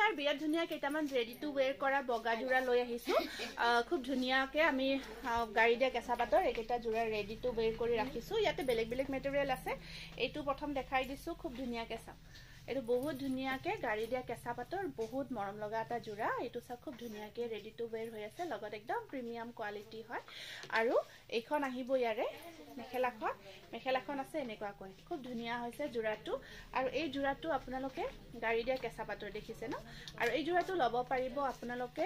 নমস্কাৰ বিৰাট ধুনিয়া কেইটামান ৰেডি টু ওয়্যাৰ কৰা বগা জোৰা লৈ আহিছো খুব ধুনিয়াকে আমি গাড়ী দিয়া কেঁচা পাতৰ এইকেইটা জোৰা ৰেডি টু ওয়্যাৰ কৰি ৰাখিছো ইয়াতে বেলেগ বেলেগ মেটেৰিয়েল আছে এইটো প্ৰথম দেখাই দিছো খুব ধুনিয়াকে চাওক এটো বহুত ধুনিয়াকে গাড়ী দিয়া কেঁচা পাতৰ বহুত মৰম লগা এটা জোৰা এইটো চাওক খুব ধুনিয়াকে ৰেডি টু ওয়্যাৰ হৈ আছে লগত একদম প্ৰিমিয়াম কোৱালিটি হয় আৰু এইখন আহিব ইয়াৰে মেখেলাখন আছে এনেকুৱা কৈ খুব ধুনিয়া হৈছে জোৰাটো আৰু এই জোৰাটো আপোনালোকে গাড়ী দিয়া কেঁচা পাতৰ দেখিছে ন আৰু এই জোৰাটো লব পাৰিব আপোনালোকে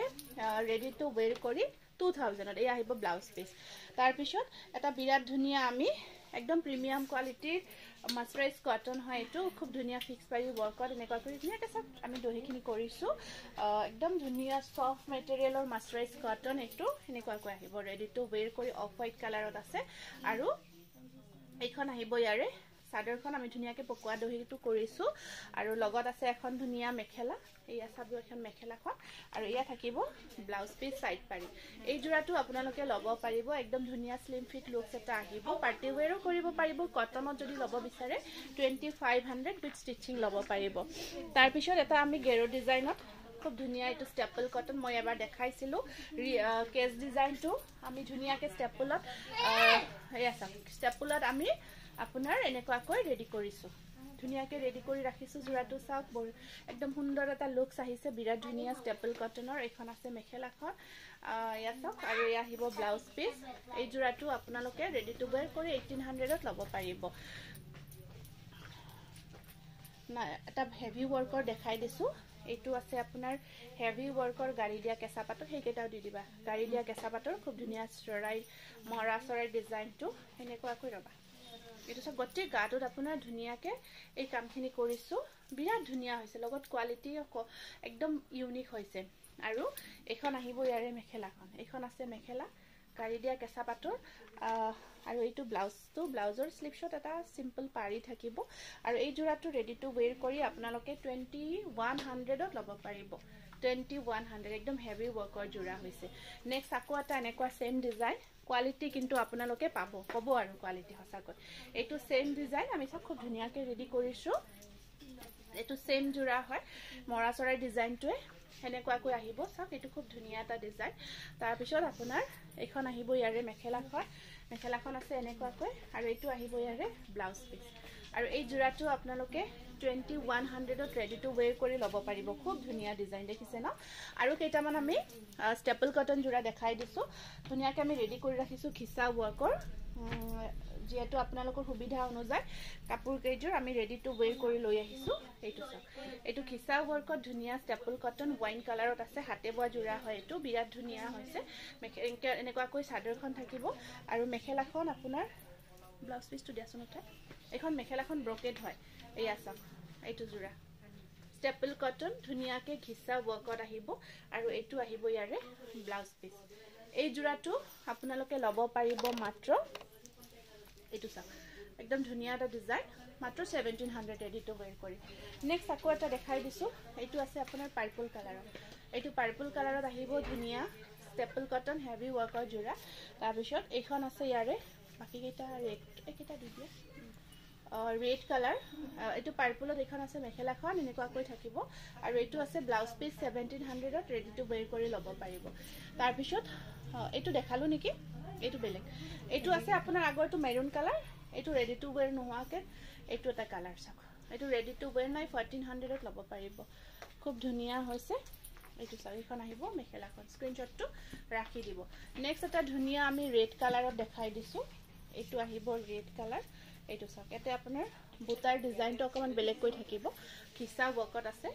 ৰেডি টু ওয়্যাৰ কৰি 2000 এই আহিব ব্লাউজ পিস তাৰ পিছত এটা বিৰাট ধুনিয়া আমি একদম প্ৰিমিয়াম কোৱালিটিৰ মাছৰাইজ কটন হয় এটো খুব ধুনিয়া ফিক্স পাৰি ওয়াৰ্কত এনেকুৱা কৰি ধুনিয়াকে সব আমি দহিখিনি কৰিছো একদম ধুনিয়া সফট মেটেৰিয়েলৰ মাছৰাইজ কটন এটো এনেকুৱা কৈ আহিব ৰেডি টু ওয়্যাৰ কৰি অফ হোৱাইট কালাৰত আছে আৰু এইখন আহিব ইয়াৰে সাদৰখন আমি ধুনিয়াকে পকোৱা দহিটো কৰিছো আৰু লগত আছে এখন ধুনিয়া মেখেলা এই আছাবু এখন মেখেলাখন আৰু ইয়া থাকিব ব্লাউজ পিস সাইড পাৰি এই জোৰাটো আপোনালোকে লব পাৰিব একদম ধুনিয়া স্লিম ফিট লুকস এটা আহিব পাৰ্টি ওয়্যাৰো কৰিব পাৰিব কটনত যদি লব বিচাৰে 2500 উইথ স্টিচিং লব পাৰিব তাৰ পিছত এটা আমি গেৰো ডিজাইনত খুব ধুনিয়া এটো ষ্টেপল কটন মই এবাৰ দেখাইছিলো কেস ডিজাইনটো আমি ধুনিয়াকে ষ্টেপলত ষ্টেপলত আমি আপোনাৰ এনেকুৱা কৈ ৰেডি কৰিছো ধুনিয়াকে ৰেডি কৰি ৰাখিছো জোৰাটো চাওক একদম সুন্দৰ এটা লুকস আহিছে বিৰাট ধুনিয়া ষ্টেপল কটনৰ এখন আছে মেখেলাখন ইয়া চাওক আৰু ইয়া আহিব ব্লাউজ পিস এই জোৰাটো আপোনালোকে ৰেডি টু ওয়্যাৰ কৰি 1800 ত লব পাৰিব না এটা হেভি ওয়াৰ্কৰ দেখাই দিছো এইটো আছে আপোনাৰ হেভি ওয়াৰ্কৰ গাড়ী দিয়া কেঁচা পাতৰ হেকেটাও দি দিবা গাড়ী দিয়া কেঁচা পাতৰ খুব ধুনিয়া চৰাই মৰা চৰাই ডিজাইনটো এনেকুৱা কৈ ৰবা এটো সব গটি গাটোত আপোনাৰ ধুনিয়াকে এই কামখিনি কৰিছো বিৰাট ধুনিয়া হৈছে লগত কোৱালিটি একদম ইউনিক হৈছে আৰু এখন আহিব ইয়াৰে মেখেলাখন এখন আছে মেখেলা গাড়ী দিয়া কেঁচা পাতৰ আৰু এইটো ব্লাউজৰ স্লিপ শট এটা সিম্পল পাৰি থাকিব আৰু এই জোৰাটো ৰেডি টু ওয়্যাৰ কৰি আপোনালোকে 2100 ত লব পাৰিব 2100 একদম হেভি ওয়াৰ্কৰ জোৰা হৈছে নেক্সট আকৌ এটা এনেকুৱা সেম ডিজাইন কোৱালিটি কিন্তু আপোনালোকে পাব কব আৰু কোৱালিটি হসাকৈ এইটো সেম ডিজাইন আমি সব খুব ধুনিয়াকে ৰেডি কৰিছো এইটো সেম জোৰা হয় মৰা চৰাই ডিজাইনটোৱে এনেকুৱা কৈ আহিব সব এইটো খুব ধুনিয়া এটা ডিজাইন তাৰ পিছত আপোনাৰ এখন আহিব ইয়াৰে মেখেলাখন আছে এনেকুৱা কৈ আৰু এইটো আহিব ইয়াৰে ব্লাউজ পিস আৰু এই জোৰাটো আপোনালোকে 2100 ত ৰেডি টু ওয়্যাৰ কৰি লব পাৰিব খুব ধুনিয়া ডিজাইন দেখিছে ন আৰু কেইটামান আমি ষ্টেপল কটন জোৰা দেখাই দিছো ধুনিয়াকে আমি ৰেডি কৰি ৰাখিছো খিসা ওয়াৰ্কৰ যেটো আপোনালোকৰ সুবিধা অনুযায়ী কাপোৰ কেইজোৰ আমি ৰেডি টু ওয়্যাৰ কৰি লৈ আহিছো এইটো খিসা ওয়াৰ্কত ধুনিয়া ষ্টেপল কটন ওয়াইন কালাৰত আছে হাতে বোৱা জোৰা হয় এটো বিৰাট ধুনিয়া হৈছে এনেকুৱা কৈ সাদৰখন থাকিব আৰু মেখেলাখন আপোনাৰ ব্লাউজ পিসটো দিয়াছোন উঠাই এখন মেখেলাখন ব্ৰকেট হয় এয়া চাওক এইটো জোৰা ষ্টেপল কটন ধুনিয়াকে ঘিসা ওয়াৰ্কত আহিব আৰু এইটো আহিব ইয়াৰে ব্লাউজ পিস এই জোৰাটো আপোনালোকে লব পাৰিব মাত্ৰ এইটো চাওক একদম ধুনিয়া এটা ডিজাইন মাত্ৰ 1700 ৰেডি টু ওয়্যাৰ কৰি নেক্সট আকৌ এটা দেখাই দিছো এইটো আছে আপোনাৰ পাৰ্পল কালাৰত এইটো পাৰ্পল কালাৰত আহিব ধুনিয়া ষ্টেপল কটন হেভি ওয়াৰ্কৰ জোৰা তাৰ পিছত এইখন আছে ইয়াৰে বাকি কেইটা ৰেড একেটা দি দিয়া ৰেড কালাৰ এটো পাৰ্পলত এখন আছে মেখেলাখন এনেকুৱা কৈ থাকিব আৰু এটো আছে blouse piece 1700 to ready to where কৰি লব পাৰিব তাৰ পিছত এটো দেখালো নেকি এটো বেলেগ এটো আছে আপোনাৰ আগৰটো মেৰুন কালাৰ এটো ৰেডি টু ওয়্যাৰ নোহাকে এটো এটা কালাৰ চাওক এটো ৰেডি টু ওয়্যাৰ নাই 1400 ত লব পাৰিব খুব ধুনিয়া হৈছে এইটো চাওক এখন আহিব মেখেলাখন স্ক্ৰিনশ্বটটো ৰাখি দিব নেক্সট এটা ধুনিয়া আমি ৰেড কালাৰত দেখাই দিছো এটো আহিব ৰেড কালাৰ এইটো চাওক এতে আপোনাৰ বুটাৰ ডিজাইনটো অকমান বেলেগ কৈ থাকিব খিসা ওয়াৰ্কত আছে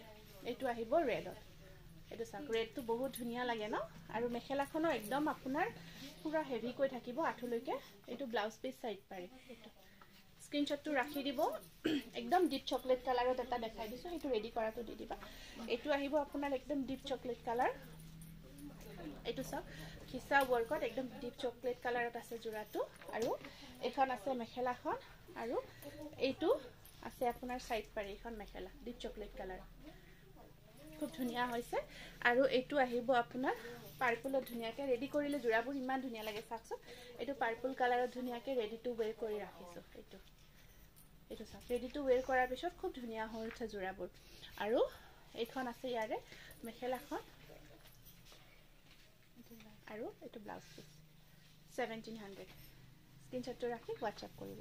এইটো আহিব ৰেডত এইটো চাওক ৰেডটো বহুত ধুনিয়া লাগে ন আৰু মেখেলাখনো একদম আপোনাৰ পুৰা হেভি কৈ থাকিব আঠলৈকে এইটো ব্লাউজ পিস সাইড পাৰি এইটো স্ক্ৰিনশ্বটটো ৰাখি দিব একদম ডিপ চকলেট কালাৰত এটা দেখাই দিছো এইটো ৰেডি কৰাটো দি দিবা এইটো আহিব আপোনাৰ একদম ডিপ চকলেট কালাৰ এইটো চাওক খিসা ওয়াৰ্কত একদম ডিপ চকলেট কালাৰত আছে জোৰাটো আৰু এখন আছে মেখেলাখন আৰু এইটো আছে আপোনাৰ সাইড পাৰি এখন মেখেলা ডিপ চকলেট কালাৰ খুব ধুনিয়া হৈছে আৰু এইটো আহিব আপোনাৰ পাৰ্পলত ধুনিয়াকে ৰেডি কৰিলে জোৰাবোৰ ইমান ধুনিয়া লাগে চাওক এইটো পাৰ্পল কালাৰত ধুনিয়াকে ৰেডি টু ওয়্যাৰ কৰি ৰাখিছো এইটো চাওক ৰেডি টু ওয়্যাৰ কৰাৰ পিছত খুব ধুনিয়া হৈছে জোৰাবোৰ আৰু এইখন আছে ইয়াৰে মেখেলাখন আৰু এইটো ব্লাউজ পিস 1700 স্ক্ৰীনশ্বটটো ৰাখি হোৱাটছআপ কৰিব